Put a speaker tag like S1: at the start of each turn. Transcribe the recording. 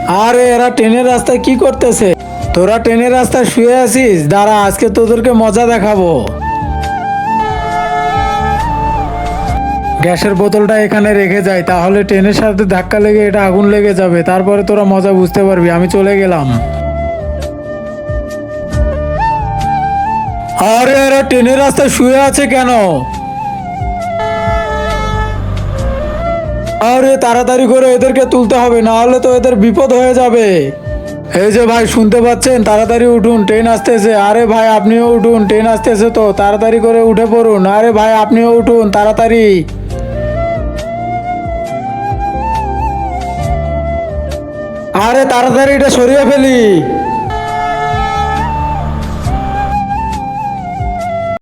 S1: আরে এরা ট্রেনের রাস্তায় কি করতেছে? তোরা ট্রেনের রাস্তায় শুয়ে আছিস, দাঁড়া আজকে তোদেরকে মজা দেখাবো। গ্যাসের বোতলটা এখানে রেখে যাই, তাহলে ট্রেনের সাথে ধাক্কা লেগে এটা আগুন লেগে যাবে, তারপরে তোরা মজা বুঝতে পারবি। আমি চলে গেলাম। আরে এরা ট্রেনের রাস্তায় শুয়ে আছে কেন? আরে তাড়াতাড়ি করে এদেরকে তুলতে হবে, না হলে তো এদের বিপদ হয়ে যাবে। এই যে ভাই, শুনতে পাচ্ছেন? তাড়াতাড়ি উঠুন, ট্রেন আসতেছে। আরে ভাই আপনিও উঠুন, ট্রেন আসতেছে তো, তাড়াতাড়ি করে উঠে পড়ুন। আরে ভাই আপনিও উঠুন তাড়াতাড়ি। আরে তাড়াতাড়ি এটা সরিয়ে ফেলি।